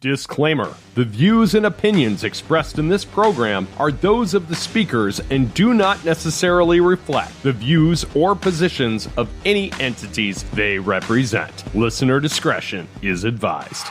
Disclaimer: the views and opinions expressed in this program are those of the speakers and do not necessarily reflect the views or positions of any entities they represent. Listener discretion is advised.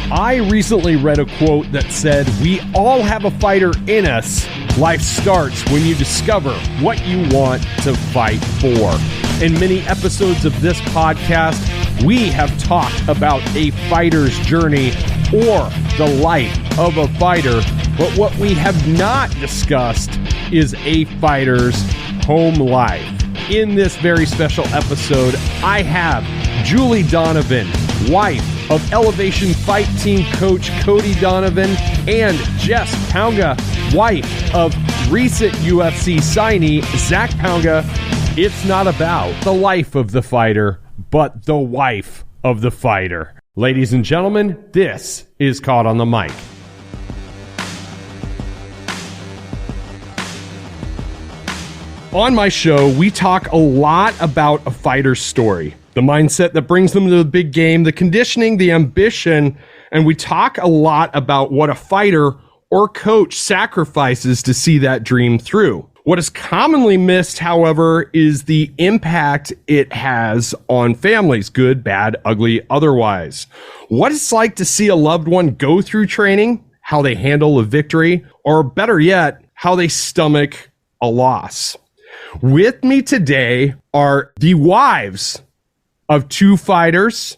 I recently read a quote that said, "We all have a fighter in us. Life starts when you discover what you want to fight for." In many episodes of this podcast, we have talked about a fighter's journey or the life of a fighter. But what we have not discussed is a fighter's home life. In this very special episode, I have Julie Donovan, wife of Elevation Fight Team coach Cody Donovan, and Jess Pauga, wife of recent UFC signee Zac Pauga. It's not about the life of the fighter, but the wife of the fighter. Ladies and gentlemen, this is Caught on the Mic. On my show, we talk a lot about a fighter's story, the mindset that brings them to the big game, the conditioning, the ambition, and we talk a lot about what a fighter or coach sacrifices to see that dream through. What is commonly missed, however, is the impact it has on families, good, bad, ugly, otherwise. What it's like to see a loved one go through training, how they handle a victory, or better yet, how they stomach a loss. With me today are the wives of two fighters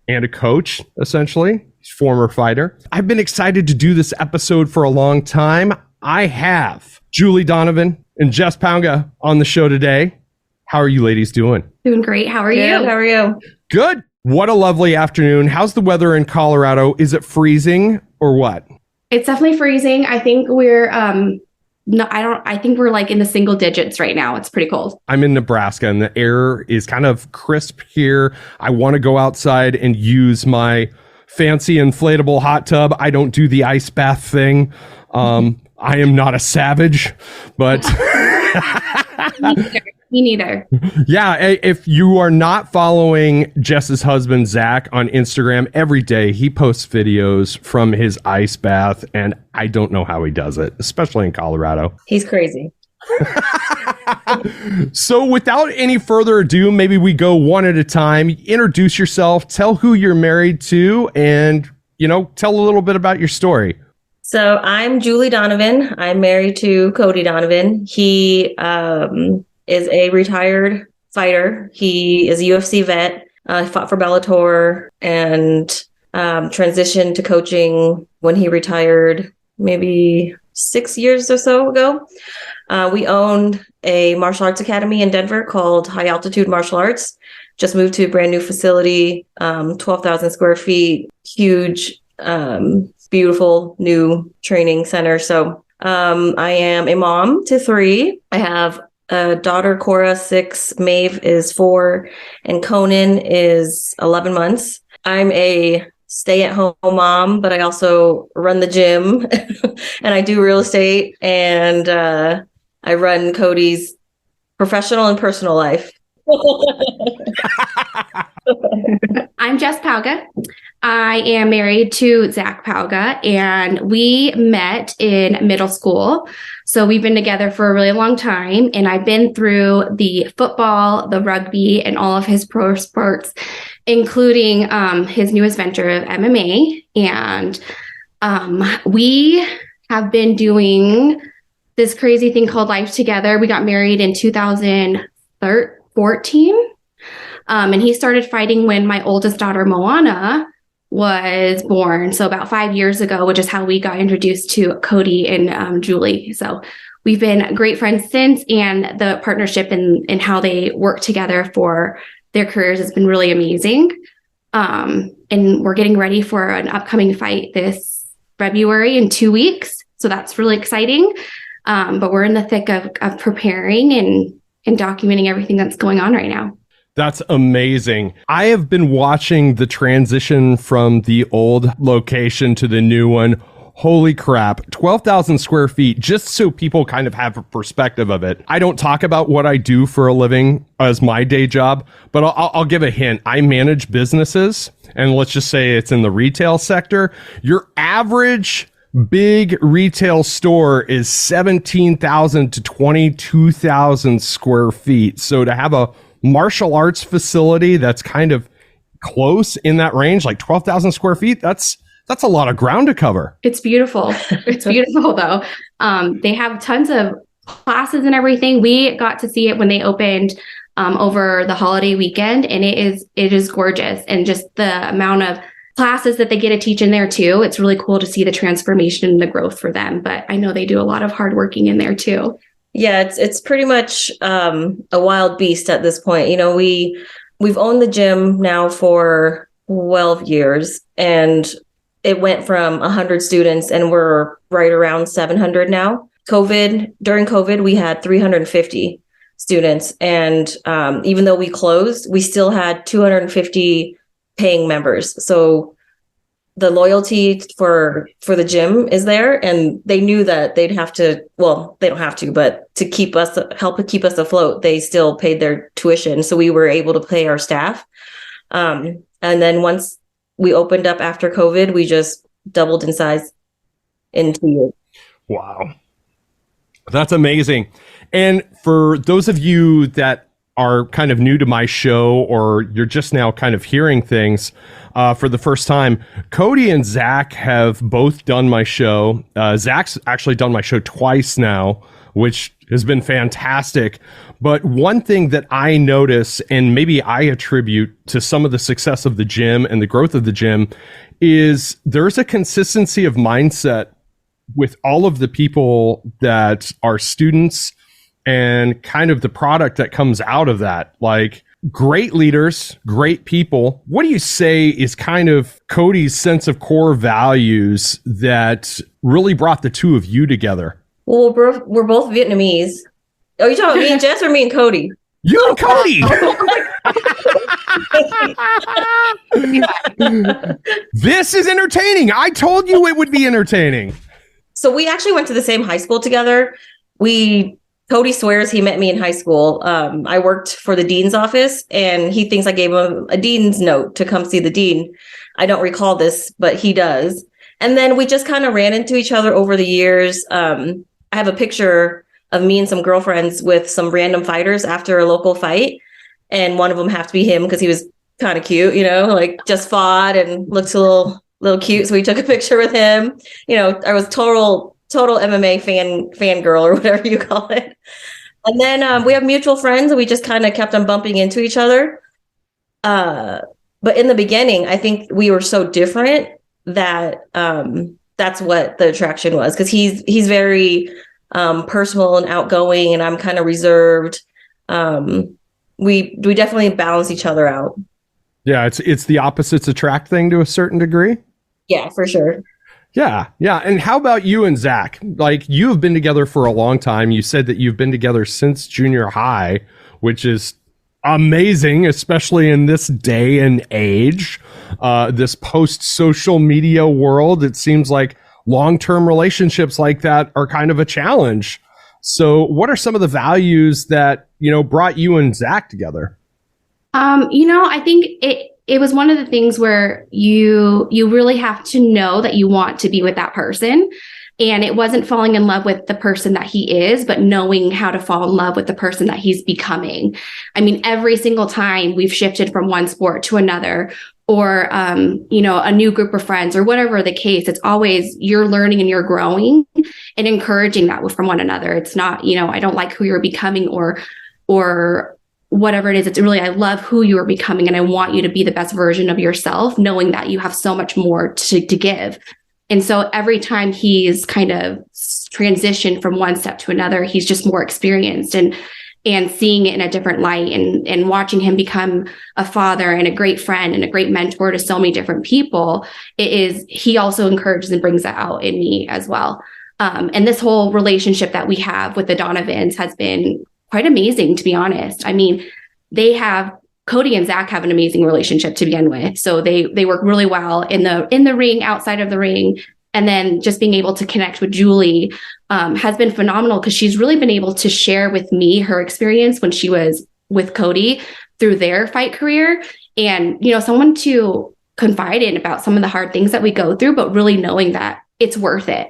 and a coach, essentially, former fighter. I've been excited to do this episode for a long time. I have Julie Donovan and Jess Pauga on the show today. How are you ladies doing? Doing great. How are you? How are you? Good. What a lovely afternoon. How's the weather in Colorado? Is it freezing or what? It's definitely freezing. I think we're I think we're like in the single digits right now. It's pretty cold. I'm in Nebraska and the air is kind of crisp here. I want to go outside and use my fancy inflatable hot tub. I don't do the ice bath thing. I am not a savage, but Me neither. Yeah, if you are not following Jess's husband, Zac, on Instagram, every day he posts videos from his ice bath, and I don't know how he does it, especially in Colorado. He's crazy. So without any further ado, maybe we go one at a time. Introduce yourself, tell who you're married to, and, tell a little bit about your story. So I'm Julie Donovan. I'm married to Cody Donovan. He is a retired fighter. He is a UFC vet, fought for Bellator, and transitioned to coaching when he retired maybe 6 years or so ago. We owned a martial arts academy in Denver called High Altitude Martial Arts. Just moved to a brand new facility, 12,000 square feet, huge, beautiful new training center. So I am a mom to three. I have a daughter, Cora, 6, Maeve is 4, and Conan is 11 months. I'm a stay-at-home mom, but I also run the gym and I do real estate, and I run Cody's professional and personal life. I'm Jess Pauga. I am married to Zac Pauga, and we met in middle school. So we've been together for a really long time, and I've been through the football, the rugby, and all of his pro sports, including his newest venture of MMA. And we have been doing this crazy thing called life together. We got married in 2014, and he started fighting when my oldest daughter, Moana, was born. So about 5 years ago, which is how we got introduced to Cody and Julie. So we've been great friends since, and the partnership and how they work together for their careers has been really amazing. And we're getting ready for an upcoming fight this February in 2 weeks. So that's really exciting. But we're in the thick of preparing and documenting everything that's going on right now. That's amazing. I have been watching the transition from the old location to the new one. Holy crap. 12,000 square feet, just so people kind of have a perspective of it. I don't talk about what I do for a living as my day job, but I'll give a hint. I manage businesses, and let's just say it's in the retail sector. Your average big retail store is 17,000 to 22,000 square feet. So to have a martial arts facility that's kind of close in that range, like 12,000 square feet, that's a lot of ground to cover. It's beautiful. It's beautiful though. They have tons of classes and everything. We got to see it when they opened over the holiday weekend, and it is gorgeous. And just the amount of classes that they get to teach in there too. It's really cool to see the transformation and the growth for them. But I know they do a lot of hard working in there too. Yeah, it's pretty much a wild beast at this point. You know, we've owned the gym now for 12 years, and it went from 100 students, and we're right around 700 now. During COVID, we had 350 students. And even though we closed, we still had 250 paying members. So the loyalty for the gym is there, and they knew that they'd have to, well, they don't have to, but to help keep us afloat, they still paid their tuition. So we were able to pay our staff. And then once we opened up after COVID, we just doubled in size in 2 years. Wow. That's amazing. And for those of you that are kind of new to my show, or you're just now kind of hearing things for the first time, Cody and Zac have both done my show. Zac's actually done my show twice now, which has been fantastic. But one thing that I notice, and maybe I attribute to some of the success of the gym and the growth of the gym, is there's a consistency of mindset with all of the people that are students and kind of the product that comes out of that. Like, great leaders, great people. What do you say is kind of Cody's sense of core values that really brought the two of you together? Well, we're both Vietnamese. Are you talking about me and Jess, or me and Cody? You and Cody! This is entertaining. I told you it would be entertaining. So we actually went to the same high school together. Cody swears he met me in high school. I worked for the dean's office, and he thinks I gave him a dean's note to come see the dean. I don't recall this, but he does. And then we just kind of ran into each other over the years. I have a picture of me and some girlfriends with some random fighters after a local fight. And one of them happened to be him because he was kind of cute, you know, like just fought and looked a little cute. So we took a picture with him. You know, I was total MMA fangirl, or whatever you call it. And then we have mutual friends, and we just kind of kept on bumping into each other. But in the beginning, I think we were so different that that's what the attraction was, because he's very personal and outgoing, and I'm kind of reserved. We definitely balance each other out. Yeah, it's the opposites attract thing to a certain degree. Yeah, for sure. Yeah. And how about you and Zac? Like, you have been together for a long time. You said that you've been together since junior high, which is amazing, especially in this day and age, this post-social media world. It seems like long-term relationships like that are kind of a challenge. So what are some of the values that, brought you and Zac together? I think it was one of the things where you really have to know that you want to be with that person. And it wasn't falling in love with the person that he is, but knowing how to fall in love with the person that he's becoming. I mean, every single time we've shifted from one sport to another, or, a new group of friends, or whatever the case, it's always you're learning and you're growing and encouraging that from one another. It's not, I don't like who you're becoming or whatever it is. It's really, I love who you are becoming, and I want you to be the best version of yourself, knowing that you have so much more to give. And so every time he's kind of transitioned from one step to another, he's just more experienced and seeing it in a different light, and watching him become a father and a great friend and a great mentor to so many different people. He also encourages and brings that out in me as well. And this whole relationship that we have with the Donovans has been quite amazing, to be honest. I mean, Cody and Zac have an amazing relationship to begin with. So they work really well in the ring, outside of the ring. And then just being able to connect with Julie has been phenomenal, because she's really been able to share with me her experience when she was with Cody through their fight career. And, someone to confide in about some of the hard things that we go through, but really knowing that it's worth it.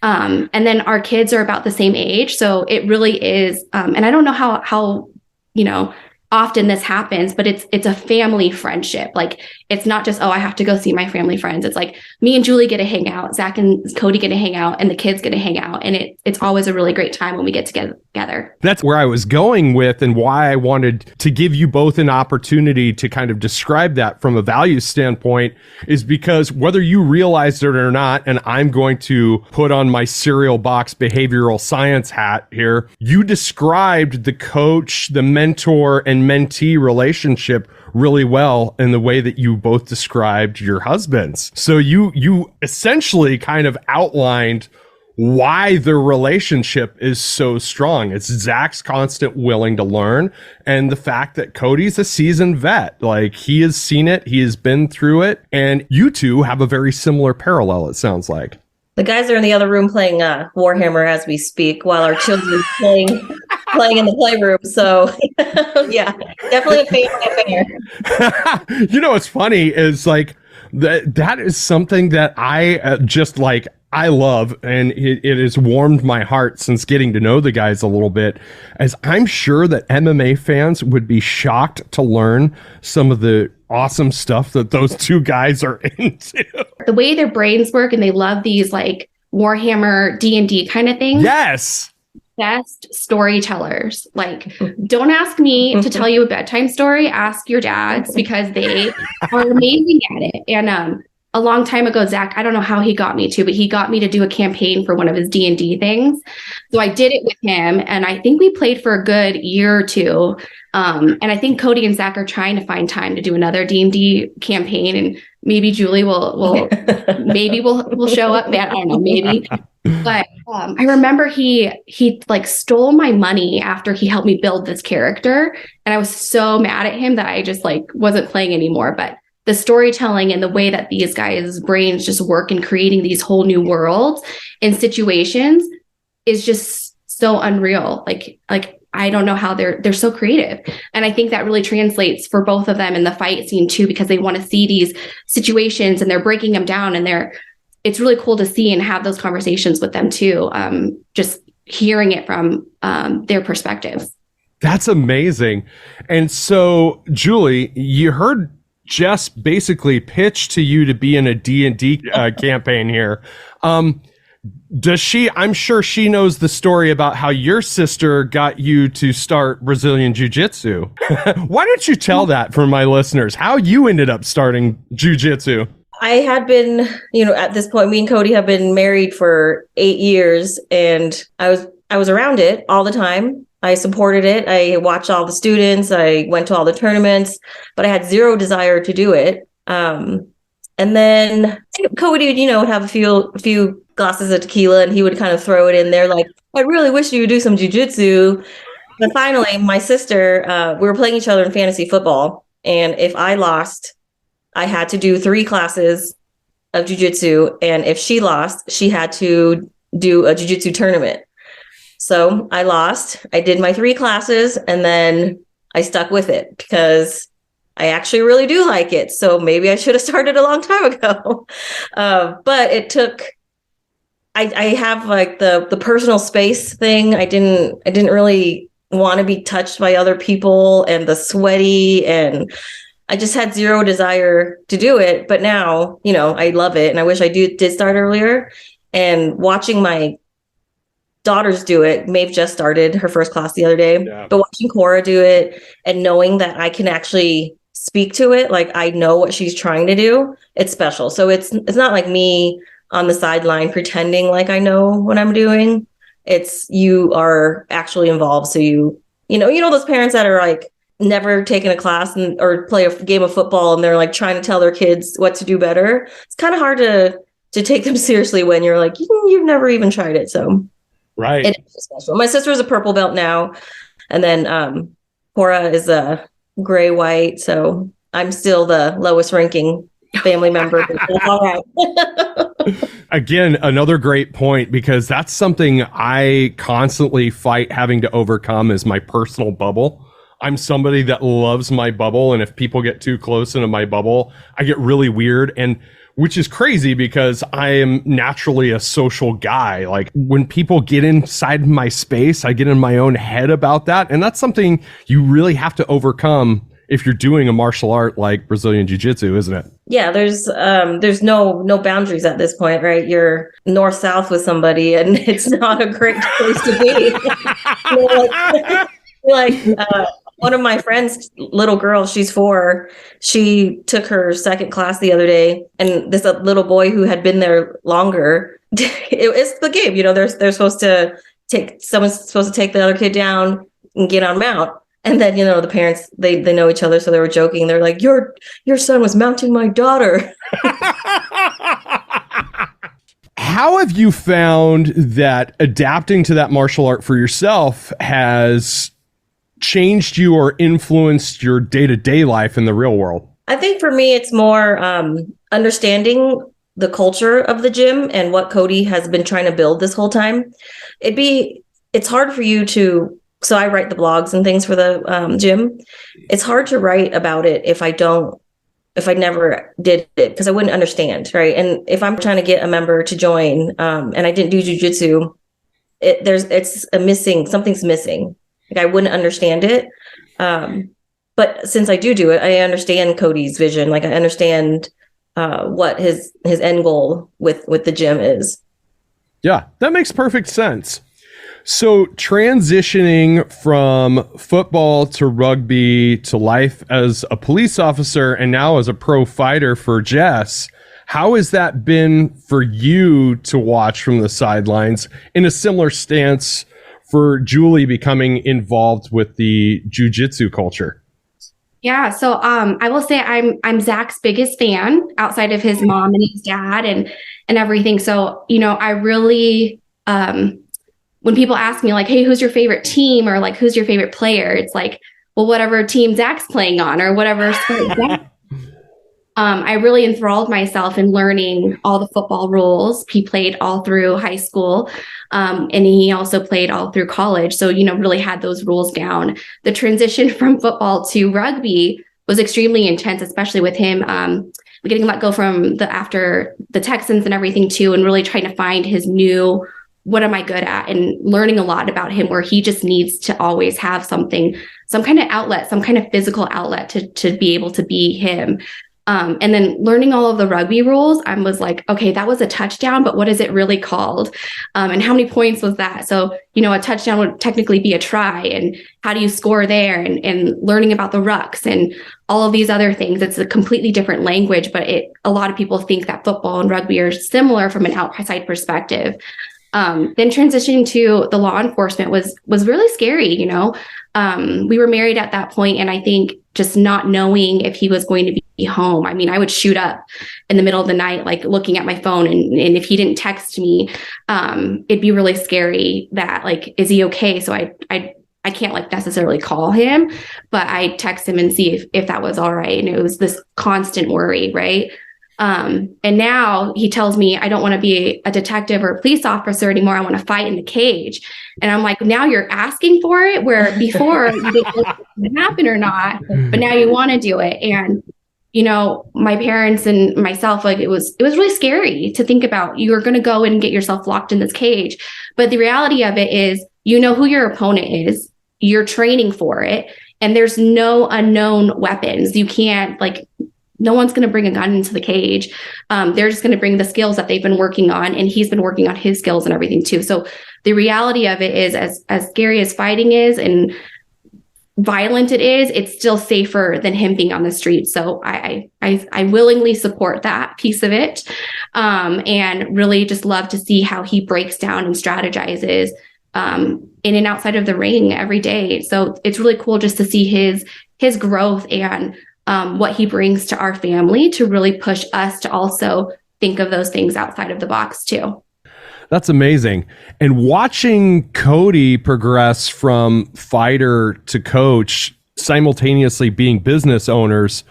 And then our kids are about the same age. So it really is. And I don't know how, often this happens, but it's a family friendship. Like, it's not just, I have to go see my family friends. It's like me and Julie get to hang out, Zac and Cody get to hang out, and the kids get to hang out. And it's always a really great time when we get together. That's where I was going with, and why I wanted to give you both an opportunity to kind of describe that from a value standpoint, is because whether you realized it or not, and I'm going to put on my cereal box behavioral science hat here, you described the coach, the mentor, and mentee relationship really well in the way that you both described your husbands. So you essentially kind of outlined why the relationship is so strong. It's Zac's constant willing to learn, and the fact that Cody's a seasoned vet. Like, he has seen it, he has been through it, and you two have a very similar parallel, it sounds like. The guys are in the other room playing Warhammer as we speak, while our children are playing in the playroom. So, yeah, definitely a family affair. What's funny is, like, that is something that I just like. I love, and it has warmed my heart since getting to know the guys a little bit, as I'm sure that MMA fans would be shocked to learn some of the awesome stuff that those two guys are into. The way their brains work, and they love these like Warhammer D&D kind of things. Yes. Best storytellers. Like, don't ask me to tell you a bedtime story. Ask your dads, because they are amazing at it. And a long time ago, Zac, I don't know how he got me to, but he got me to do a campaign for one of his D&D things. So I did it with him, and I think we played for a good year or two. And I think Cody and Zac are trying to find time to do another D&D campaign, and maybe Julie will maybe we'll show up. Man, I don't know, maybe. But I remember he like stole my money after he helped me build this character, and I was so mad at him that I just like wasn't playing anymore. But the storytelling and the way that these guys' brains just work in creating these whole new worlds and situations is just so unreal. Like I don't know how they're so creative. And I think that really translates for both of them in the fight scene too, because they want to see these situations and they're breaking them down, and it's really cool to see and have those conversations with them too. Just hearing it from their perspectives. That's amazing. And so, Julie, you heard Jess basically pitch to you to be in a D&D campaign here. Does she? I'm sure she knows the story about how your sister got you to start Brazilian Jiu-Jitsu. Why don't you tell that for my listeners, how you ended up starting Jiu-Jitsu? I had been, at this point, me and Cody have been married for 8 years, and I was around it all the time. I supported it. I watched all the students. I went to all the tournaments, but I had zero desire to do it. And then Cody would, have a few glasses of tequila, and he would kind of throw it in there. Like, I really wish you would do some jujitsu. But finally, my sister, we were playing each other in fantasy football. And if I lost, I had to do 3 classes of jujitsu. And if she lost, she had to do a jujitsu tournament. So I lost. I did my 3 classes, and then I stuck with it because I actually really do like it. So maybe I should have started a long time ago. But it took, I have like the personal space thing. I didn't really want to be touched by other people and the sweaty, and I just had zero desire to do it. But now, I love it. And I wish I did start earlier. And watching my daughters do it. Maeve just started her first class the other day, but watching Cora do it and knowing that I can actually speak to it, like I know what she's trying to do, it's special. So it's not like me on the sideline pretending like I know what I'm doing. It's you are actually involved. So you know those parents that are like never taken a class or play a game of football, and they're like trying to tell their kids what to do better. It's kind of hard to take them seriously when you're like, you've never even tried it. So right. It is special. My sister is a purple belt now. And then Cora is a gray white. So I'm still the lowest ranking family member. But that's all right. Again, another great point, because that's something I constantly fight having to overcome is my personal bubble. I'm somebody that loves my bubble, and if people get too close into my bubble, I get really weird, and which is crazy because I am naturally a social guy. Like when people get inside my space, I get in my own head about that, and that's something you really have to overcome if you're doing a martial art like Brazilian Jiu-Jitsu, isn't it? Yeah, there's no boundaries at this point, right? You're north-south with somebody, and it's not a great place to be. One of my friends' little girl, she's 4. She took her second class the other day, and this little boy who had been there longer. It's the game, They're supposed to someone's supposed to take the other kid down and get on mount. And then, the parents, they know each other. So they were joking. They're like, your son was mounting my daughter. How have you found that adapting to that martial art for yourself has changed you or influenced your day-to-day life in the real world? I think for me, it's more understanding the culture of the gym and what Cody has been trying to build this whole time. It's hard for you to... So I write the blogs and things for the gym. It's hard to write about it if I never did it, because I wouldn't understand, right? And if I'm trying to get a member to join, and I didn't do jujitsu, something's missing. Like I wouldn't understand it. But since I do it, I understand Cody's vision. Like I understand what his end goal with the gym is. Yeah, that makes perfect sense. So transitioning from football to rugby to life as a police officer and now as a pro fighter for Jess, how has that been for you to watch from the sidelines in a similar stance for Julie becoming involved with the jiu-jitsu culture? Yeah, so I will say I'm Zac's biggest fan outside of his mom and his dad and everything. So, I really when people ask me like, hey, who's your favorite team or like, who's your favorite player? It's like, well, whatever team Zac's playing on or whatever sport. I really enthralled myself in learning all the football rules. He played all through high school. And he also played all through college. So, really had those rules down. The transition from football to rugby was extremely intense, especially with him getting let go from after the Texans and everything too, and really trying to find his new, what am I good at, and learning a lot about him where he just needs to always have some kind of outlet, some kind of physical outlet to be able to be him. And then learning all of the rugby rules, I was like, okay, that was a touchdown, but what is it really called? And how many points was that? So, a touchdown would technically be a try, and how do you score there, and learning about the rucks and all of these other things. It's a completely different language, but a lot of people think that football and rugby are similar from an outside perspective. Then transitioning to the law enforcement was really scary. We were married at that point, and I think just not knowing if he was going to be home. I mean, I would shoot up in the middle of the night, like looking at my phone, and if he didn't text me, it'd be really scary that like, is he okay? So I can't like necessarily call him, but I text him and see if that was all right. And it was this constant worry, right? And now he tells me I don't want to be a detective or a police officer anymore. I want to fight in the cage. And I'm like, now you're asking for it, where before you didn't know if it would happen or not, but now you want to do it. And, my parents and myself, like it was really scary to think about. You're going to go and get yourself locked in this cage. But the reality of it is, who your opponent is, you're training for it, and there's no unknown weapons. You can't no one's going to bring a gun into the cage. They're just going to bring the skills that they've been working on, and he's been working on his skills and everything too. So the reality of it is, as scary as fighting is and violent it is, it's still safer than him being on the street. So I willingly support that piece of it, and really just love to see how he breaks down and strategizes in and outside of the ring every day. So it's really cool just to see his growth and what he brings to our family to really push us to also think of those things outside of the box too. That's amazing. And watching Cody progress from fighter to coach, simultaneously being business owners,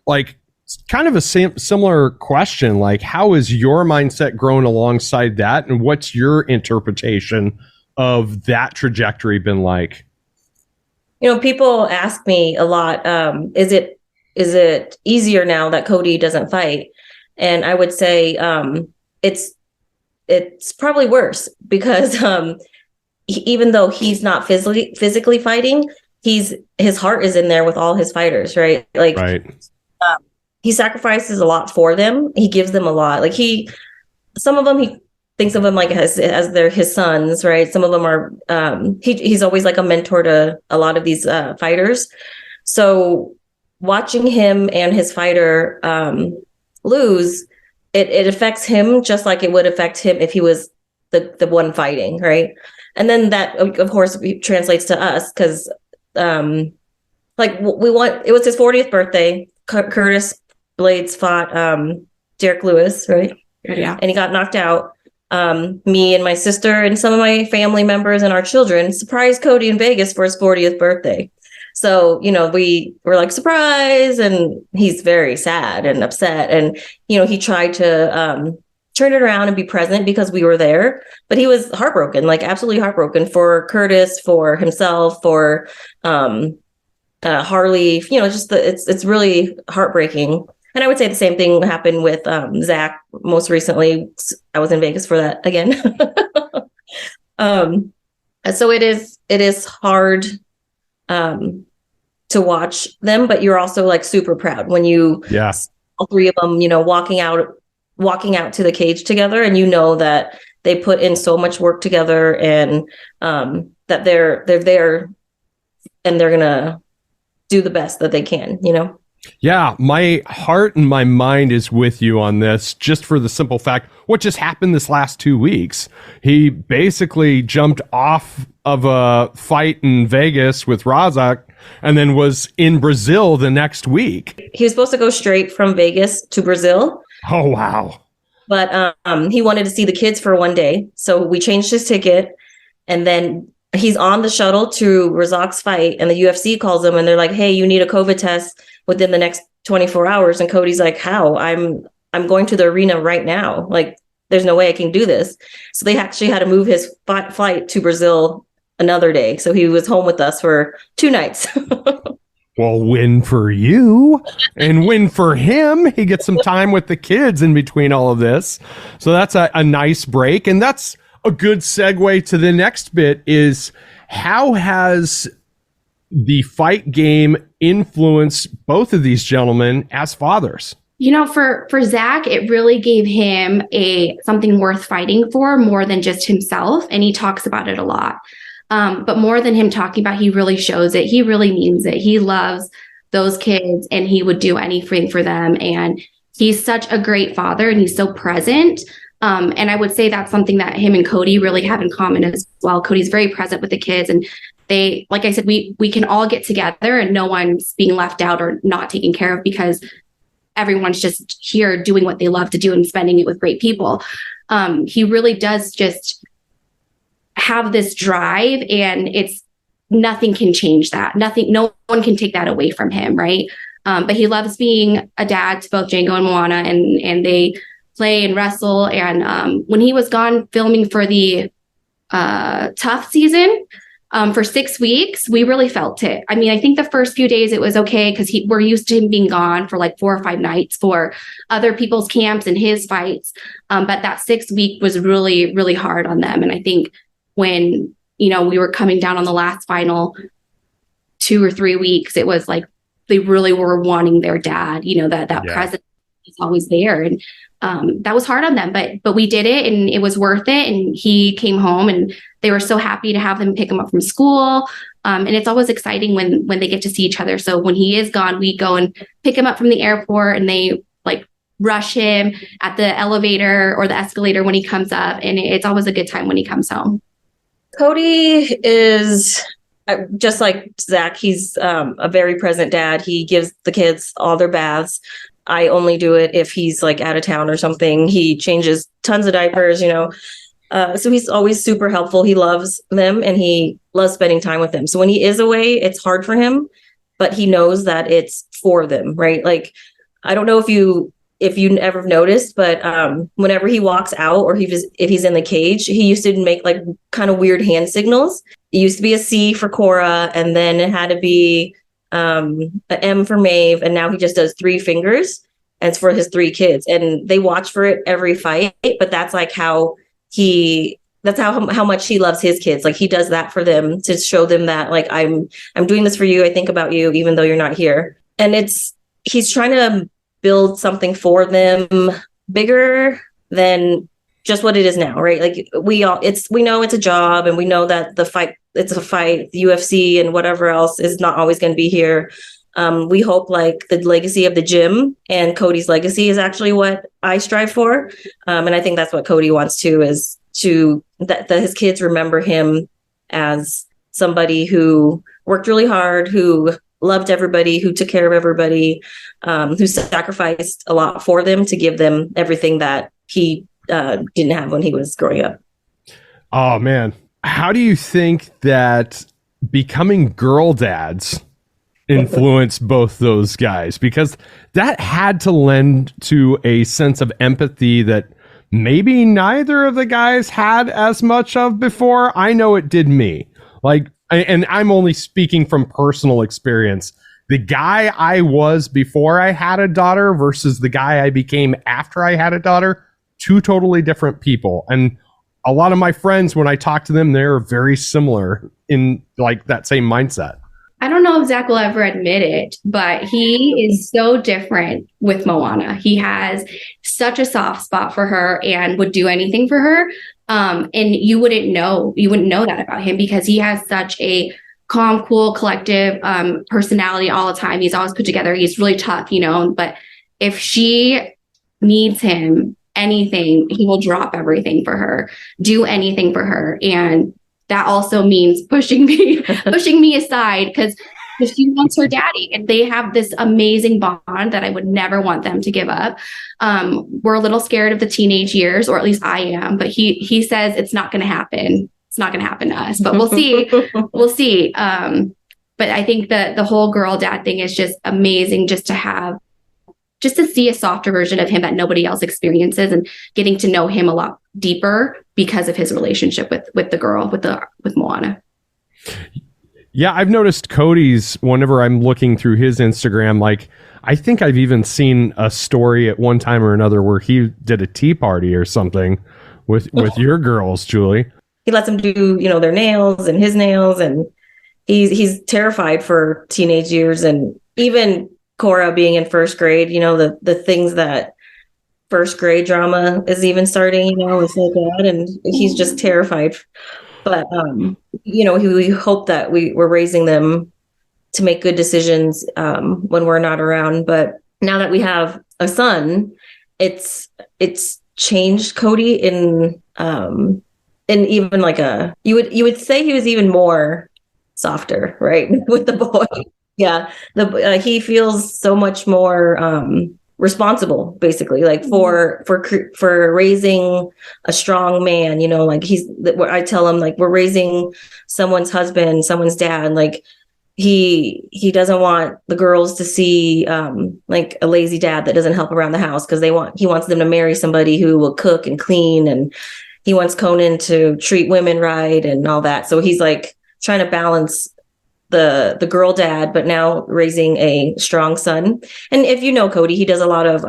like It's kind of a similar question. Like, how has your mindset grown alongside that? And what's your interpretation of that trajectory been like? People ask me a lot, is it easier now that Cody doesn't fight? And I would say it's probably worse because even though he's not physically fighting, his heart is in there with all his fighters, right? Like, right. He sacrifices a lot for them. He gives them a lot. Like some of them he thinks of them like as they're his sons, right? Some of them are he's always like a mentor to a lot of these fighters. So watching him and his fighter lose, it affects him just like it would affect him if he was the one fighting, right? And then that, of course, translates to us because, it was his 40th birthday. Curtis Blades fought Derek Lewis, right? Yeah. And he got knocked out. Me and my sister and some of my family members and our children surprised Cody in Vegas for his 40th birthday. So, we were like, surprise. And he's very sad and upset. And, he tried to turn it around and be present because we were there. But he was heartbroken, like absolutely heartbroken for Curtis, for himself, for Harley. It's really heartbreking. And I would say the same thing happened with Zac most recently. I was in Vegas for that again. So it is hard to watch them, but you're also like super proud when you all three of them, walking out to the cage together, and that they put in so much work together, and that they're there and they're gonna do the best that they can. Yeah, my heart and my mind is with you on this, just for the simple fact, what just happened this last 2 weeks? He basically jumped off of a fight in Vegas with Razak and then was in Brazil the next week. He was supposed to go straight from Vegas to Brazil. Oh, wow. But he wanted to see the kids for one day. So we changed his ticket, and then he's on the shuttle to Razak's fight, and the UFC calls him and they're like, hey, you need a COVID test within the next 24 hours. And Cody's like, how? I'm going to the arena right now. Like, there's no way I can do this. So they actually had to move his flight to Brazil another day. So he was home with us for 2 nights. Well, win for you and win for him. He gets some time with the kids in between all of this. So that's a nice break. And that's a good segue to the next bit, is how has the fight game influenced both of these gentlemen as fathers? For Zac, it really gave him something worth fighting for, more than just himself. And he talks about it a lot. But more than him talking about, he really shows it. He really means it. He loves those kids and he would do anything for them. And he's such a great father and he's so present. And I would say that's something that him and Cody really have in common as well. Cody's very present with the kids, and they, like I said, we can all get together and no one's being left out or not taken care of, because everyone's just here doing what they love to do and spending it with great people. He really does just have this drive, and nothing can change that. No one can take that away from him. Right. But he loves being a dad to both Django and Moana, and they play and wrestle. And when he was gone filming for the Tough season for 6 weeks, we really felt it. I mean, I think the first few days it was okay because we're used to him being gone for like 4 or 5 nights for other people's camps and his fights. But that 6th week was really, really hard on them. And I think when, we were coming down on the last final 2 or 3 weeks, it was like they really were wanting their dad, that presence is always there. And that was hard on them, but we did it and it was worth it. And he came home and they were so happy to have them pick him up from school. And it's always exciting when they get to see each other. So when he is gone, we go and pick him up from the airport and they like rush him at the elevator or the escalator when he comes up. And it's always a good time when he comes home. Cody is just like Zac. He's a very present dad. He gives the kids all their baths. I only do it if he's like out of town or something. He changes tons of diapers, so he's always super helpful. He loves them and he loves spending time with them. So when he is away, it's hard for him, but he knows that it's for them, right? Like I don't know if you ever noticed, but whenever he walks out or if he's in the cage, he used to make like kind of weird hand signals. It used to be a C for Cora, and then it had to be an M for Maeve, and now he just does 3 fingers, and it's for his 3 kids. And they watch for it every fight, but that's like how how much he loves his kids. Like he does that for them to show them that like I'm doing this for you. I think about you, even though you're not here. And he's trying to build something for them bigger than just what it is now, right? Like we know it's a job, and we know that it's a fight, the UFC and whatever else is not always going to be here. We hope like the legacy of the gym and Cody's legacy is actually what I strive for. And I think that's what Cody wants to, is that his kids remember him as somebody who worked really hard, who loved everybody, who took care of everybody, who sacrificed a lot for them to give them everything that he didn't have when he was growing up. Oh man. How do you think that becoming girl dads influenced both those guys? Because that had to lend to a sense of empathy that maybe neither of the guys had as much of before. I know it did me. Like, and I'm only speaking from personal experience. The guy I was before I had a daughter versus the guy I became after I had a daughter, 2 totally different people. And a lot of my friends, when I talk to them, they're very similar in like that same mindset. I don't know if Zac will ever admit it, but he is so different with Moana. He has such a soft spot for her and would do anything for her. And you wouldn't know that about him, because he has such a calm, cool, collective personality all the time. He's always put together. He's really tough, but if she needs him, anything, he will drop everything for her, do anything for her. And that also means pushing me aside, because she wants her daddy, and they have this amazing bond that I would never want them to give up. We're a little scared of the teenage years, or at least I am, but he says it's not going to happen. It's not going to happen to us, but we'll see. We'll see. But I think that the whole girl dad thing is just amazing, just to see a softer version of him that nobody else experiences, and getting to know him a lot deeper because of his relationship with the girl, with Moana. Yeah, I've noticed Cody's, whenever I'm looking through his Instagram, like I think I've even seen a story at one time or another where he did a tea party or something with your girls, Julie. He lets them do, their nails and his nails, and he's terrified for teenage years. And even Cora being in first grade, the things that first grade drama is even starting, with like that, and he's just terrified. But we hope that we're raising them to make good decisions when we're not around. But now that we have a son, it's changed Cody in even like you would say he was even more softer, right, with the boy. Yeah, he feels so much more responsible, basically, like for raising a strong man. Like I tell him, like, we're raising someone's husband, someone's dad. Like he doesn't want the girls to see like a lazy dad that doesn't help around the house, because he wants them to marry somebody who will cook and clean, and he wants Conan to treat women right and all that. So he's like trying to balance the girl dad, but now raising a strong son. And if you know Cody, he does a lot of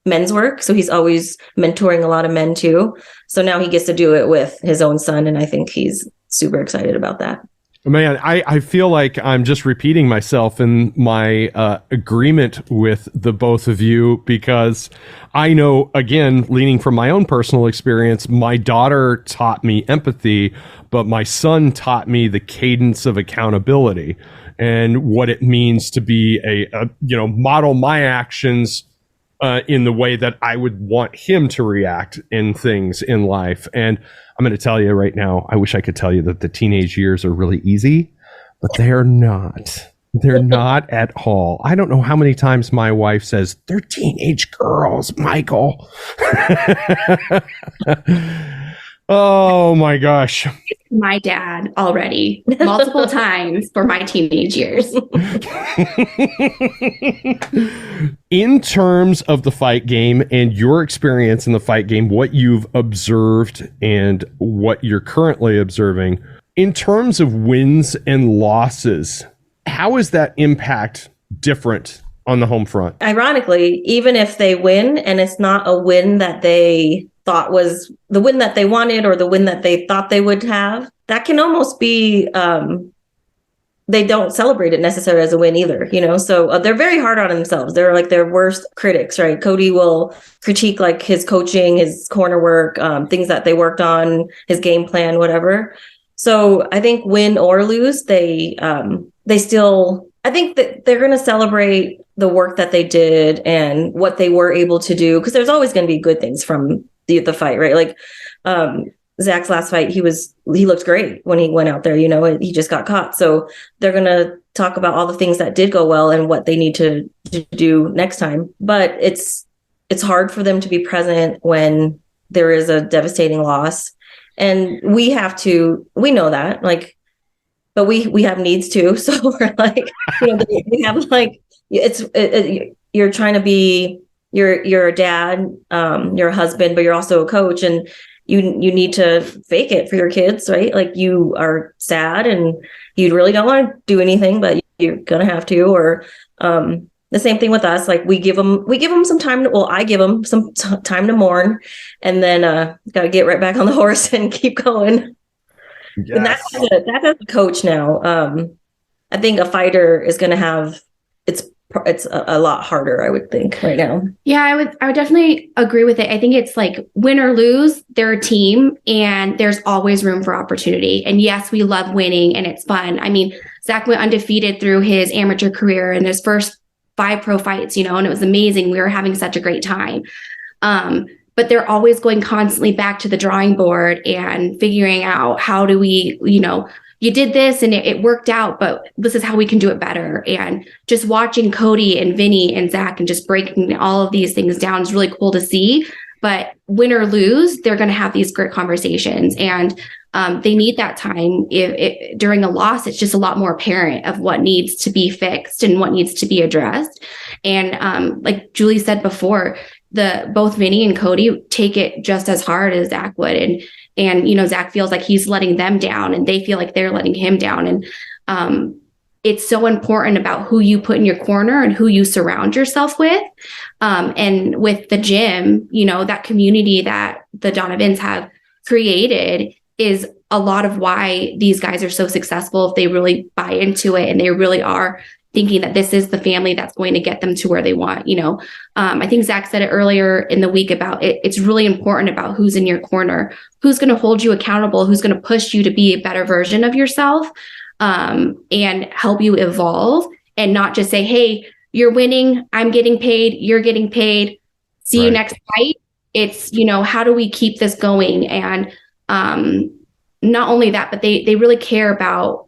men's work, so he's always mentoring a lot of men too. So now he gets to do it with his own son, and I think he's super excited about that. Man, I feel like I'm just repeating myself in my agreement with the both of you, because I know, again, leaning from my own personal experience, my daughter taught me empathy, but my son taught me the cadence of accountability and what it means to be model my actions in the way that I would want him to react in things in life. And I'm going to tell you right now, I wish I could tell you that the teenage years are really easy, but they're not. They're not at all. I don't know how many times my wife says, they're teenage girls, Michael. Oh my gosh. my dad already multiple times for my teenage years. In terms of the fight game and your experience in the fight game, what you've observed and what you're currently observing, in terms of wins and losses, how is that impact different on the home front? Ironically, even if they win and it's not a win that they thought was the win that they wanted or the win that they thought they would have, that can almost be, they don't celebrate it necessarily as a win either, so they're very hard on themselves. They're like their worst critics, right? Cody will critique like his coaching, his corner work, things that they worked on, his game plan, whatever. So I think win or lose, they still, I think that they're going to celebrate the work that they did and what they were able to do, because there's always going to be good things from the fight, right? Like Zac's last fight, he looked great when he went out there, he just got caught. So they're going to talk about all the things that did go well and what they need to do next time. But it's hard for them to be present when there is a devastating loss. And we know that, like, but we have needs too. So we're like, we have like, you're trying to be, you're a dad, you're a husband, but you're also a coach, and you need to fake it for your kids, right? Like you are sad and you really don't want to do anything, but you're gonna have to. Or the same thing with us. Like we give them some time. I give them some time to mourn, and then got to get right back on the horse and keep going. Yes. And that's as a coach now. I think a fighter is going to have it's a lot harder, I would think, right now. Yeah, I would definitely agree with it. I think it's like win or lose, they're a team and there's always room for opportunity. And yes, we love winning and it's fun. I mean, Zac went undefeated through his amateur career and his first 5 pro fights, and it was amazing. We were having such a great time. But they're always going constantly back to the drawing board and figuring out how do we, you did this and it worked out, but this is how we can do it better. And just watching Cody and Vinny and Zac and just breaking all of these things down is really cool to see. But win or lose, they're going to have these great conversations, and they need that time. If during a loss, it's just a lot more apparent of what needs to be fixed and what needs to be addressed. And like Julie said before, both Vinny and Cody take it just as hard as Zac would. And Zac feels like he's letting them down and they feel like they're letting him down. And it's so important about who you put in your corner and who you surround yourself with. And with the gym, that community that the Donovans have created is a lot of why these guys are so successful. If they really buy into it and they really are thinking that this is the family that's going to get them to where they want. I think Zac said it earlier in the week about it. It's really important about who's in your corner, who's going to hold you accountable, who's going to push you to be a better version of yourself, and help you evolve, and not just say, hey, you're winning, I'm getting paid, you're getting paid, see you next fight. It's, how do we keep this going? And not only that, but they really care about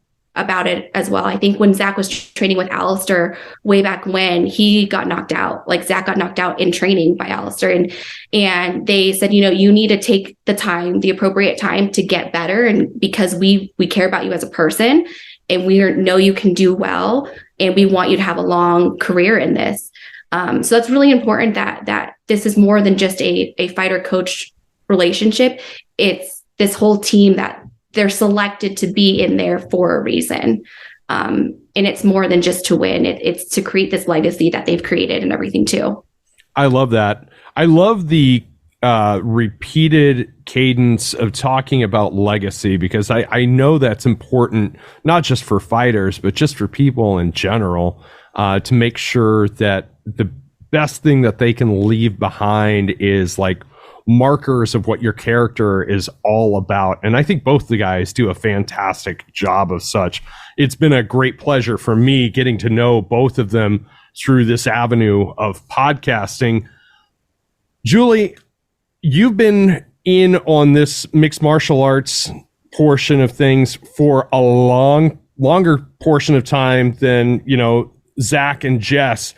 it as well. I think when Zac was training with Alistair way back when, he got knocked out, like Zac got knocked out in training by Alistair. And they said, you need to take the appropriate time to get better. And because we care about you as a person and we know you can do well and we want you to have a long career in this. So that's really important that this is more than just a fighter coach relationship. It's this whole team that they're selected to be in there for a reason. And it's more than just to win. It's to create this legacy that they've created and everything too. I love that. I love the repeated cadence of talking about legacy, because I know that's important, not just for fighters, but just for people in general, to make sure that the best thing that they can leave behind is like markers of what your character is all about. And I think both the guys do a fantastic job of such. It's been a great pleasure for me getting to know both of them through this avenue of podcasting. Julie, you've been in on this mixed martial arts portion of things for a longer portion of time than, Zac and Jess.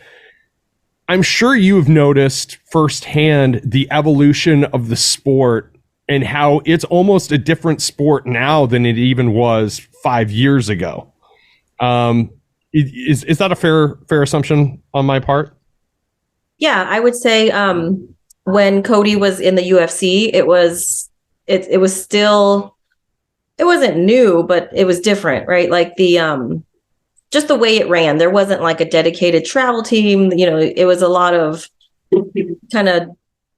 I'm sure you've noticed firsthand the evolution of the sport and how it's almost a different sport now than it even was 5 years ago. Is that a fair assumption on my part? Yeah, I would say when Cody was in the UFC, it was still, it wasn't new, but it was different, right? Like the just the way it ran. There wasn't like a dedicated travel team. You know, it was a lot of kind of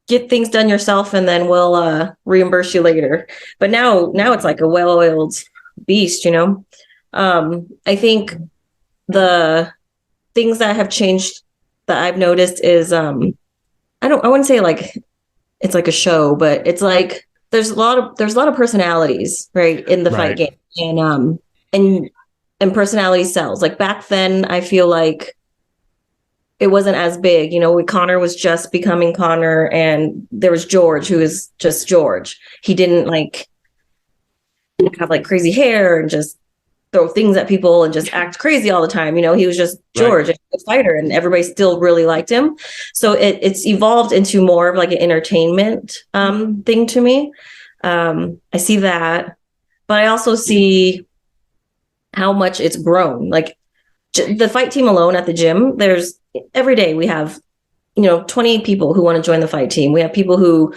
get things done yourself and then we'll reimburse you later. But now it's like a well-oiled beast, you know. I think the things that have changed that I've noticed is I wouldn't say like it's like a show, but it's like there's a lot of personalities, right, in the fight game. And personality sells. Like back then I feel like it wasn't as big, you know. Connor was just becoming Connor, and there was George, who is just George. He didn't like have like crazy hair and just throw things at people and just act crazy all the time. You know, he was just George, a fighter, and everybody still really liked him. So it's evolved into more of like an entertainment thing to me. I see that, but I also see how much it's grown. Like the fight team alone at the gym, every day we have, 20 people who want to join the fight team. We have people who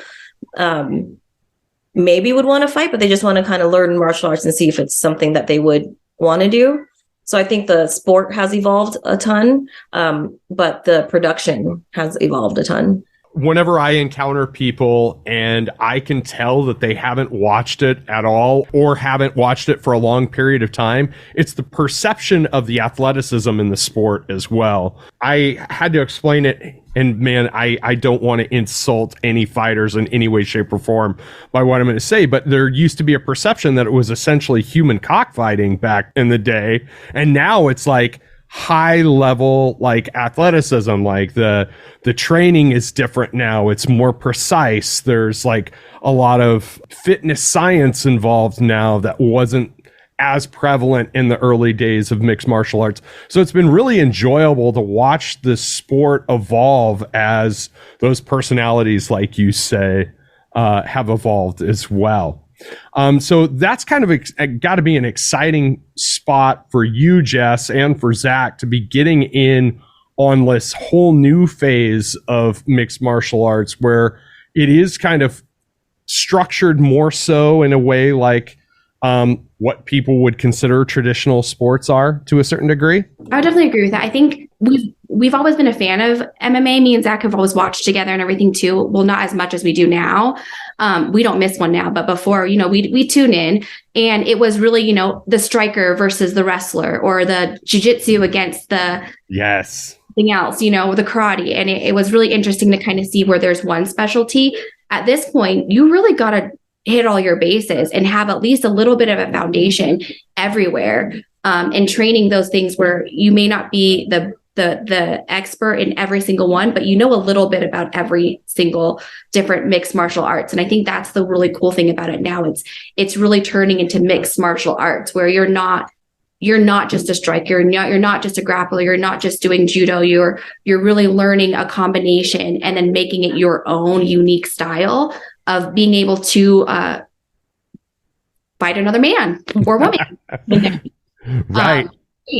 maybe would want to fight, but they just want to kind of learn martial arts and see if it's something that they would want to do. So I think the sport has evolved a ton, but the production has evolved a ton. Whenever I encounter people and I can tell that they haven't watched it at all or haven't watched it for a long period of time, it's the perception of the athleticism in the sport as well. I had to explain it, and man, I don't want to insult any fighters in any way, shape, or form by what I'm going to say, but there used to be a perception that it was essentially human cockfighting back in the day, and now it's like high level like athleticism. Like the training is different now, it's more precise, there's like a lot of fitness science involved now that wasn't as prevalent in the early days of mixed martial arts. So it's been really enjoyable to watch this sport evolve as those personalities, like you say, have evolved as well. So that's kind of got to be an exciting spot for you, Jess, and for Zac to be getting in on this whole new phase of mixed martial arts where it is kind of structured more so in a way like what people would consider traditional sports are to a certain degree. I would definitely agree with that. I think we've always been a fan of MMA. Me and Zac have always watched together and everything too. Well, not as much as we do now. We don't miss one now, but before, we tune in, and it was really, the striker versus the wrestler, or the jiu-jitsu against the thing else, the karate. And it was really interesting to kind of see where there's one specialty. At this point, you really got to hit all your bases and have at least a little bit of a foundation everywhere, and training those things where you may not be the expert in every single one, but a little bit about every single different mixed martial arts. And I think that's the really cool thing about it now. It's really turning into mixed martial arts where you're not just a striker, you're not just a grappler, you're not just doing judo, you're really learning a combination and then making it your own unique style of being able to fight another man or woman. Right.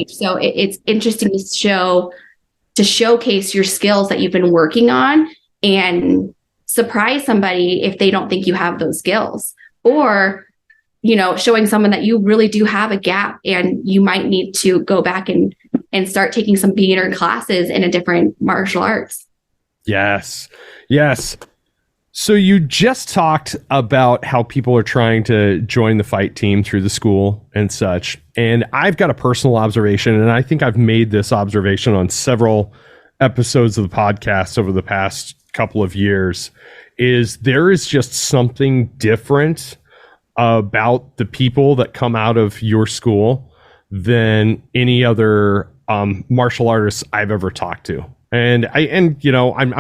So it's interesting to showcase your skills that you've been working on and surprise somebody if they don't think you have those skills, or showing someone that you really do have a gap and you might need to go back and start taking some beginner classes in a different martial arts. Yes. So you just talked about how people are trying to join the fight team through the school and such. And I've got a personal observation, and I think I've made this observation on several episodes of the podcast over the past couple of years, is there is just something different about the people that come out of your school than any other martial artists I've ever talked to. And I'm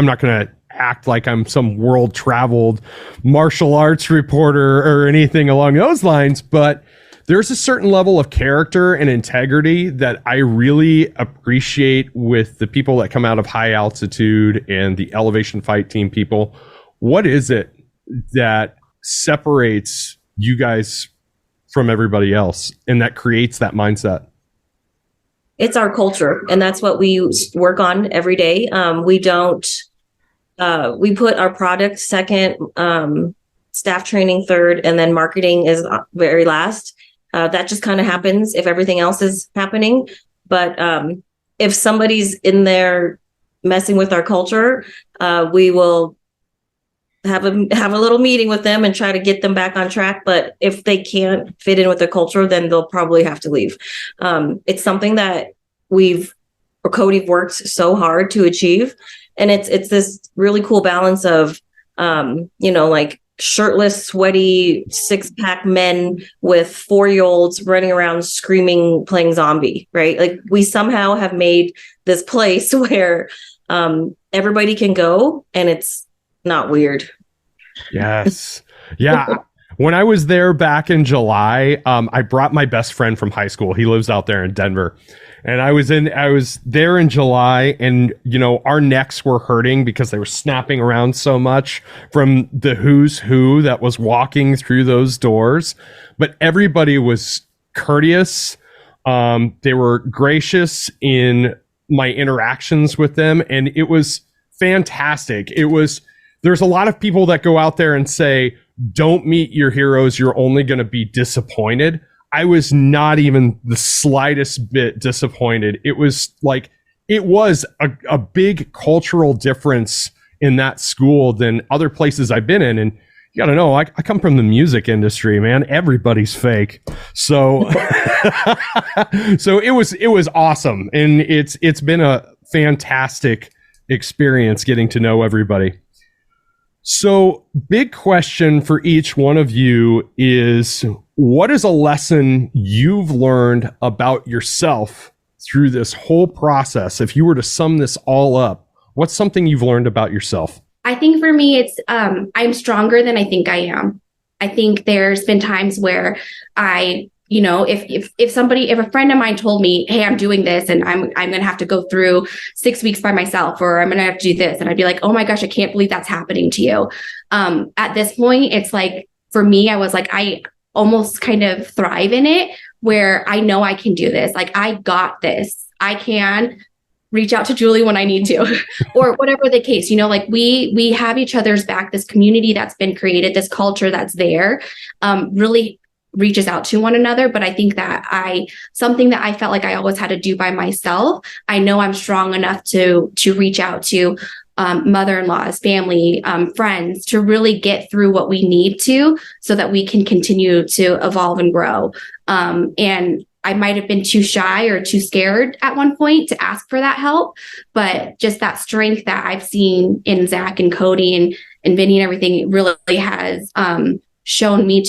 not going to act like I'm some world traveled martial arts reporter or anything along those lines, but there's a certain level of character and integrity that I really appreciate with the people that come out of high altitude and the elevation fight team people. What is it that separates you guys from everybody else and that creates that mindset? It's our culture, and that's what we work on every day. We put our product second, staff training third, and then marketing is very last. That just kind of happens if everything else is happening. But if somebody's in there messing with our culture, we will have a little meeting with them and try to get them back on track. But if they can't fit in with the culture, then they'll probably have to leave. It's something that Cody worked so hard to achieve. And it's this really cool balance of, like shirtless, sweaty, 6-pack men with 4-year-olds running around screaming, playing zombie, right? Like we somehow have made this place where everybody can go and it's not weird. Yes. Yeah. When I was there back in July, I brought my best friend from high school. He lives out there in Denver. And I was there in July, and our necks were hurting because they were snapping around so much from the who's who that was walking through those doors. But everybody was courteous. They were gracious in my interactions with them, and it was fantastic. There's a lot of people that go out there and say, don't meet your heroes, you're only going to be disappointed. I was not even the slightest bit disappointed. It was a big cultural difference in that school than other places I've been in. And you got to know, I come from the music industry, man. Everybody's fake. So, so it was awesome. And it's been a fantastic experience getting to know everybody. So, big question for each one of you is, what is a lesson you've learned about yourself through this whole process? If you were to sum this all up, what's something you've learned about yourself? I think for me, it's I'm stronger than I think I am. I think there's been times where if a friend of mine told me, hey, I'm doing this and I'm going to have to go through 6 weeks by myself, or I'm going to have to do this. And I'd be like, oh my gosh, I can't believe that's happening to you. At this point, it's like, for me, I was like, I almost kind of thrive in it where I know I can do this. Like, I got this. I can reach out to Julie when I need to, or whatever the case, like we have each other's back. This community that's been created, this culture that's there, really reaches out to one another. But I think that something that I felt like I always had to do by myself, I know I'm strong enough to reach out to mother-in-laws, family, friends, to really get through what we need to, so that we can continue to evolve and grow. And I might have been too shy or too scared at one point to ask for that help, but just that strength that I've seen in Zac and Cody and Vinny and everything really has shown me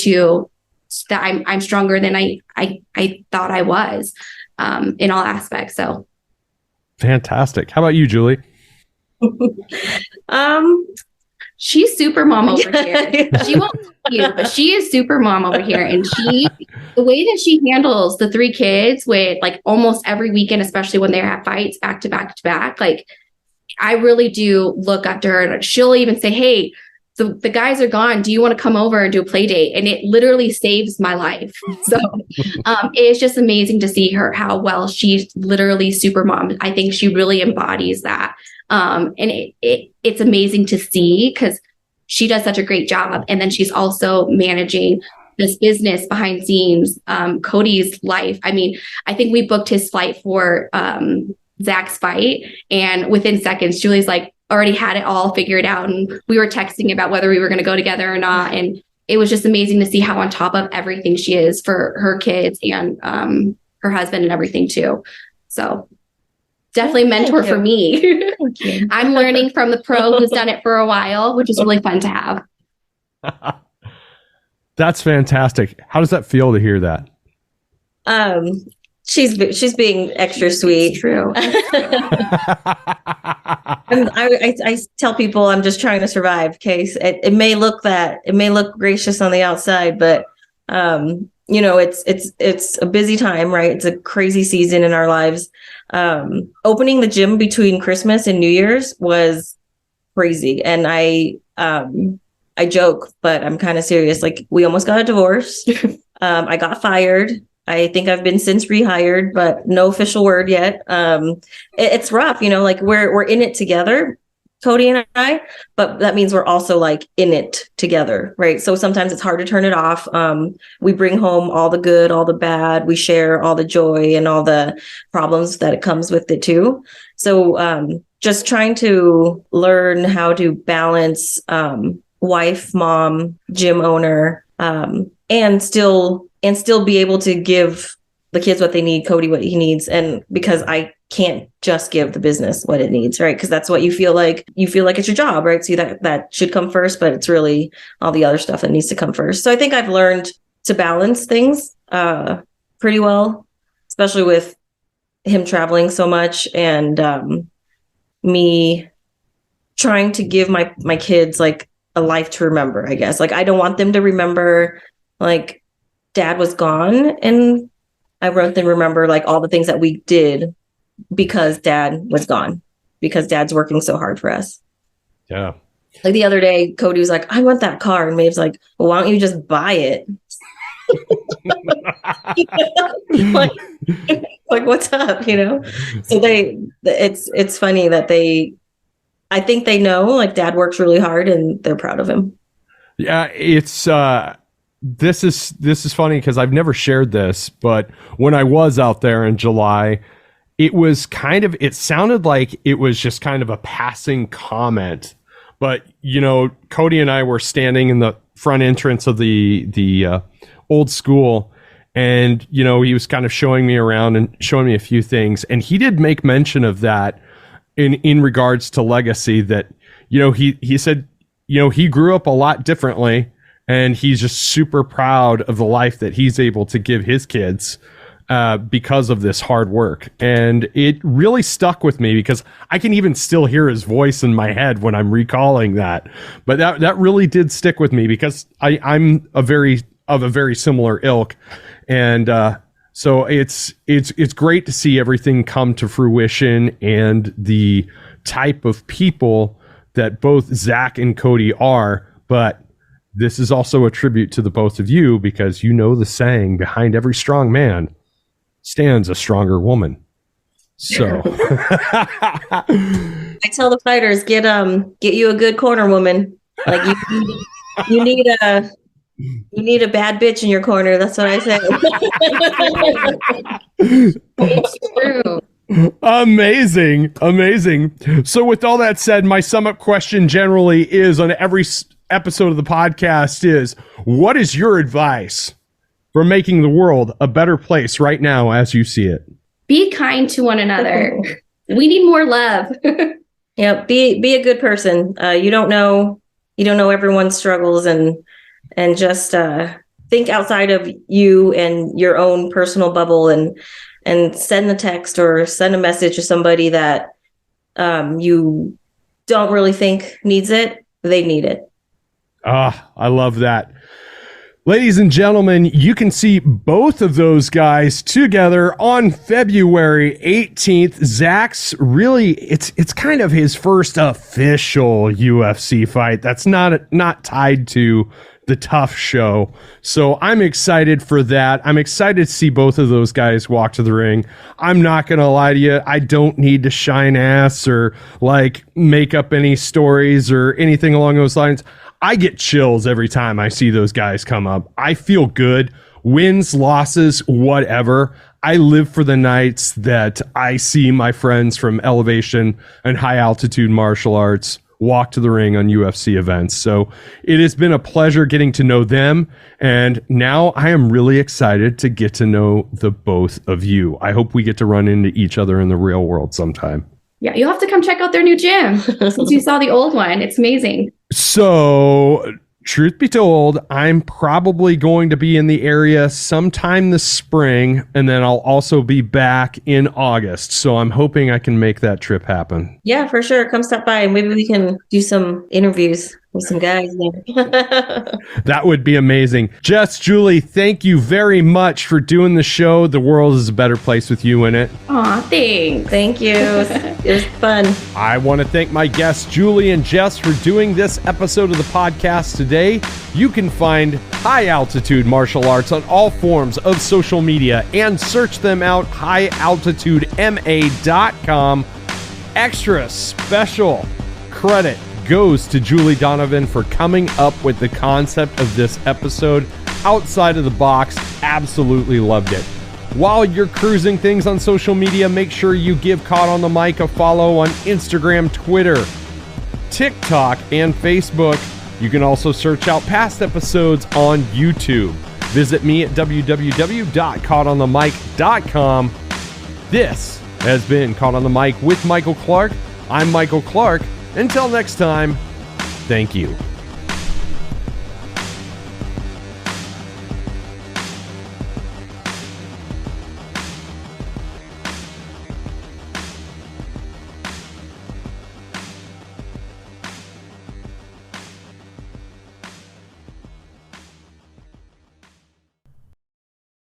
that I'm stronger than I thought I was in all aspects. So fantastic. How about you, Julie? She's super mom over here. She won't tell you, but she is super mom over here. And the way that she handles the 3 kids with like almost every weekend, especially when they have fights back to back to back, like I really do look up to her. And she'll even say, hey, the guys are gone. Do you want to come over and do a play date? And it literally saves my life. So it's just amazing to see her, how well she's literally super mom. I think she really embodies that. And it's amazing to see because she does such a great job. And then she's also managing this business behind scenes, Cody's life. I mean, I think we booked his flight for Zac's fight, and within seconds, Julie's like already had it all figured out. And we were texting about whether we were going to go together or not. And it was just amazing to see how on top of everything she is for her kids and her husband and everything too. So definitely mentor for me. I'm learning from the pro who's done it for a while, which is really fun to have. That's fantastic. How does that feel to hear that? She's being extra sweet. It's true. I tell people I'm just trying to survive. Okay, it may look gracious on the outside, but it's a busy time, right? It's a crazy season in our lives. Opening the gym between Christmas and New Year's was crazy, and I joke, but I'm kind of serious. Like, we almost got a divorce. I got fired. I think I've been since rehired, but no official word yet. It's rough, like we're in it together, Cody and I, but that means we're also like in it together, right? So sometimes it's hard to turn it off. We bring home all the good, all the bad. We share all the joy and all the problems that it comes with it too. So just trying to learn how to balance wife, mom, gym owner, and still be able to give the kids what they need, Cody what he needs. And because I can't just give the business what it needs, right? Because that's what you feel like it's your job, right? So that should come first, but it's really all the other stuff that needs to come first. So I think I've learned to balance things pretty well, especially with him traveling so much and me trying to give my kids like a life to remember, I guess. Like, I don't want them to remember like Dad was gone, and I want them to remember like all the things that we did because Dad was gone, because Dad's working so hard for us. Yeah. Like the other day, Cody was like, I want that car. And Maeve's like, well, why don't you just buy it? like what's up, So it's funny that I think they know like Dad works really hard and they're proud of him. Yeah, it's this is funny because I've never shared this, but when I was out there in July, it sounded like it was just kind of a passing comment. But, Cody and I were standing in the front entrance of the old school, and, he was kind of showing me around and showing me a few things. And he did make mention of that in regards to legacy, that, he said, he grew up a lot differently, and he's just super proud of the life that he's able to give his kids because of this hard work. And it really stuck with me because I can even still hear his voice in my head when I'm recalling that. But that really did stick with me because I'm of a very similar ilk. And so it's great to see everything come to fruition, and the type of people that both Zac and Cody are. But this is also a tribute to the both of you, because the saying, behind every strong man stands a stronger woman. So I tell the fighters, get you a good corner woman. Like you need a bad bitch in your corner. That's what I say. It's true. Amazing. So with all that said, my sum up question generally is on every episode of the podcast is, what is your advice for making the world a better place right now as you see it? Be kind to one another. We need more love. Yeah, be a good person. You don't know everyone's struggles, and just think outside of you and your own personal bubble, and send the text or send a message to somebody that you don't really think needs it. They need it. I love that. Ladies and gentlemen, you can see both of those guys together on February 18th. Zac's really, it's kind of his first official UFC fight that's not tied to the Tough Show. So I'm excited for that. I'm excited to see both of those guys walk to the ring. I'm not going to lie to you. I don't need to shine ass or like make up any stories or anything along those lines. I get chills every time I see those guys come up. I feel good. Wins, losses, whatever. I live for the nights that I see my friends from elevation and high altitude martial arts walk to the ring on UFC events. So it has been a pleasure getting to know them. And now I am really excited to get to know the both of you. I hope we get to run into each other in the real world sometime. Yeah, you'll have to come check out their new gym since you saw the old one. It's amazing. So, truth be told, I'm probably going to be in the area sometime this spring, and then I'll also be back in August. So I'm hoping I can make that trip happen. Yeah, for sure. Come stop by and maybe we can do some interviews with some guys there. That would be amazing. Jess, Julie, thank you very much for doing the show. The world is a better place with you in it. Aw, thanks. Thank you. It was fun. I want to thank my guests, Julie and Jess, for doing this episode of the podcast today. You can find High Altitude Martial Arts on all forms of social media and search them out, highaltitudema.com. Extra special credit goes to Julie Donovan for coming up with the concept of this episode. Outside of the box, absolutely loved it. While you're cruising things on social media, make sure you give Caught on the Mic a follow on Instagram, Twitter, TikTok, and Facebook. You can also search out past episodes on YouTube. Visit me at www.caughtonthemic.com. This has been Caught on the Mic with Michael Clark. I'm Michael Clark. Until next time, thank you.